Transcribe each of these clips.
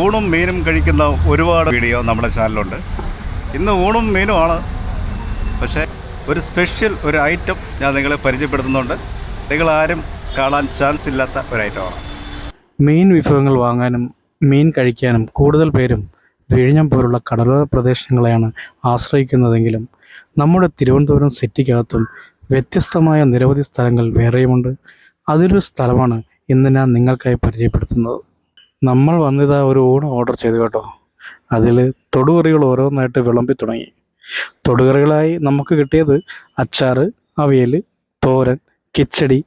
ഊണും മീനും കഴിക്കുന്ന ഒരുപാട് വീഡിയോ നമ്മുടെ ചാനലുണ്ട്. ഇന്ന് ഊണും മീനുമാണ്, പക്ഷേ ഒരു സ്പെഷ്യൽ ഒരു ഐറ്റം ഞാൻ നിങ്ങളെ പരിചയപ്പെടുത്തുന്നുണ്ട്. നിങ്ങളാരും കാണാൻ ചാൻസ് ഇല്ലാത്ത ഒരു ഐറ്റമാണ്. മീൻ വിഭവങ്ങൾ വാങ്ങാനും മീൻ കഴിക്കാനും കൂടുതൽ പേരും വിഴിഞ്ഞം പോലുള്ള കടലോര പ്രദേശങ്ങളെയാണ് ആശ്രയിക്കുന്നതെങ്കിലും നമ്മുടെ തിരുവനന്തപുരം സിറ്റിക്കകത്തും വ്യത്യസ്തമായ നിരവധി സ്ഥലങ്ങൾ വേറെയുമുണ്ട്. അതിലൊരു സ്ഥലമാണ് ഇന്ന് ഞാൻ നിങ്ങൾക്കായി പരിചയപ്പെടുത്തുന്നത്. നമ്മൾ വന്നിതാ ഒരു ഊണ് ഓർഡർ ചെയ്തു കേട്ടോ. അതിൽ തൊടുകറികൾ ഓരോന്നായിട്ട് വിളമ്പി തുടങ്ങി. തൊടുകറികളായി നമുക്ക് കിട്ടിയത് അച്ചാറ്, അവിയൽ, തോരൻ, കിച്ചടി,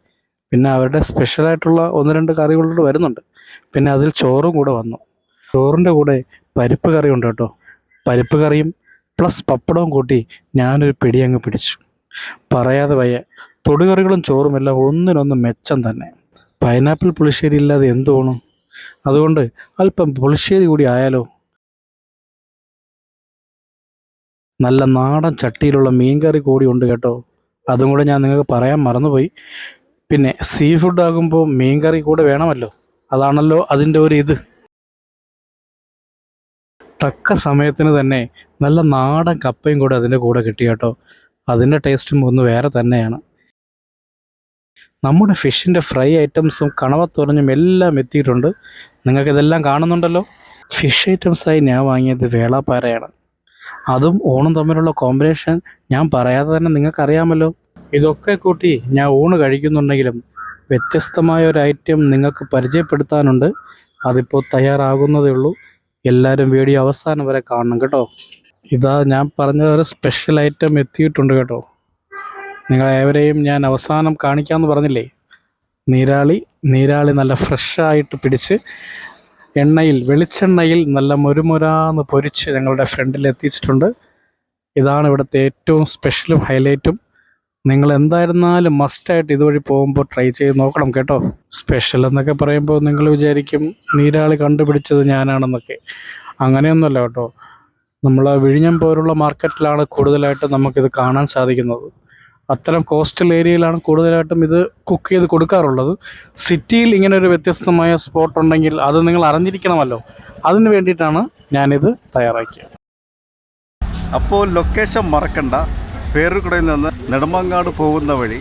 പിന്നെ അവരുടെ സ്പെഷ്യലായിട്ടുള്ള 1-2 കറികളോട് വരുന്നുണ്ട്. പിന്നെ അതിൽ ചോറും കൂടെ വന്നു. ചോറിൻ്റെ കൂടെ പരിപ്പ് കറി ഉണ്ട് കേട്ടോ. പരിപ്പ് കറിയും പ്ലസ് പപ്പടവും കൂട്ടി ഞാനൊരു പിടി അങ്ങ് പിടിച്ചു. പറയാതെ വയ്യ. തൊടുകറികളും ചോറും എല്ലാം ഒന്നിനൊന്ന് മെച്ചം തന്നെ. പൈനാപ്പിൾ പുളിശ്ശേരി ഇല്ലാതെ എന്ത് തോന്നും? അതുകൊണ്ട് അല്പം പുളിശ്ശേരി കൂടി ആയാലോ. നല്ല നാടൻ ചട്ടിയിലുള്ള മീൻകറി കൂടി ഉണ്ട് കേട്ടോ. അതും കൂടെ ഞാൻ നിങ്ങൾക്ക് പറയാൻ മറന്നുപോയി. പിന്നെ സീ ഫുഡ് ആകുമ്പോൾ മീൻകറി കൂടെ വേണമല്ലോ. അതാണല്ലോ അതിൻ്റെ ഒരു ഇത്. തക്ക സമയത്തിന് തന്നെ നല്ല നാടൻ കപ്പയും കൂടെ അതിൻ്റെ കൂടെ കിട്ടി കേട്ടോ. അതിൻ്റെ ടേസ്റ്റും ഒന്ന് വേറെ തന്നെയാണ്. നമ്മുടെ ഫിഷിൻ്റെ ഫ്രൈ ഐറ്റംസും കണവത്തുറഞ്ഞും എല്ലാം എത്തിയിട്ടുണ്ട്. നിങ്ങൾക്കിതെല്ലാം കാണുന്നുണ്ടല്ലോ. ഫിഷ് ഐറ്റംസായി ഞാൻ വാങ്ങിയത് വേളാപ്പാരയാണ്. അതും ഓണും തമ്മിലുള്ള കോമ്പിനേഷൻ ഞാൻ പറയാതെ തന്നെ നിങ്ങൾക്കറിയാമല്ലോ. ഇതൊക്കെ കൂട്ടി ഞാൻ ഊണ് കഴിക്കുന്നുണ്ടെങ്കിലും വ്യത്യസ്തമായ ഒരു ഐറ്റം നിങ്ങൾക്ക് പരിചയപ്പെടുത്താനുണ്ട്. അതിപ്പോൾ തയ്യാറാകുന്നതേ ഉള്ളൂ. എല്ലാവരും വീഡിയോ അവസാനം വരെ കാണണം കേട്ടോ. ഇതാ ഞാൻ പറഞ്ഞ ഒരു സ്പെഷ്യൽ ഐറ്റം എത്തിയിട്ടുണ്ട് കേട്ടോ. നിങ്ങളേവരെയും ഞാൻ അവസാനം കാണിക്കാമെന്ന് പറഞ്ഞില്ലേ. നീരാളി നല്ല ഫ്രഷായിട്ട് പിടിച്ച് വെളിച്ചെണ്ണയിൽ നല്ല മുരുമുരാന്ന് പൊരിച്ച് ഞങ്ങളുടെ ഫ്രണ്ടിൽ എത്തിച്ചിട്ടുണ്ട്. ഇതാണ് ഇവിടുത്തെ ഏറ്റവും സ്പെഷ്യലും ഹൈലൈറ്റും. നിങ്ങൾ എന്തായിരുന്നാലും മസ്റ്റായിട്ട് ഇതുവഴി പോകുമ്പോൾ ട്രൈ ചെയ്ത് നോക്കണം കേട്ടോ. സ്പെഷ്യൽ എന്നൊക്കെ പറയുമ്പോൾ നിങ്ങൾ വിചാരിക്കും നീരാളി കണ്ടുപിടിച്ചത് ഞാനാണെന്നൊക്കെ. അങ്ങനെയൊന്നുമല്ല കേട്ടോ. നമ്മൾ വിഴിഞ്ഞം പോലുള്ള മാർക്കറ്റിലാണ് കൂടുതലായിട്ട് നമുക്കിത് കാണാൻ സാധിക്കുന്നത്. അത്തരം കോസ്റ്റൽ ഏരിയയിലാണ് കൂടുതലായിട്ടും ഇത് കുക്ക് ചെയ്ത് കൊടുക്കാറുള്ളത്. സിറ്റിയിൽ ഇങ്ങനെ ഒരു വ്യത്യസ്തമായ സ്പോട്ട് ഉണ്ടെങ്കിൽ അത് നിങ്ങൾ അറിഞ്ഞിരിക്കണമല്ലോ. അതിന് വേണ്ടിയിട്ടാണ് ഞാനിത് തയ്യാറാക്കിയത്. അപ്പോൾ ലൊക്കേഷൻ മറക്കണ്ട. പേരുകുടയിൽ നിന്ന് നെടുമങ്ങാട് പോകുന്ന വഴി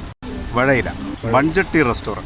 വഴയില മൺചട്ടി റെസ്റ്റോറൻറ്റ്.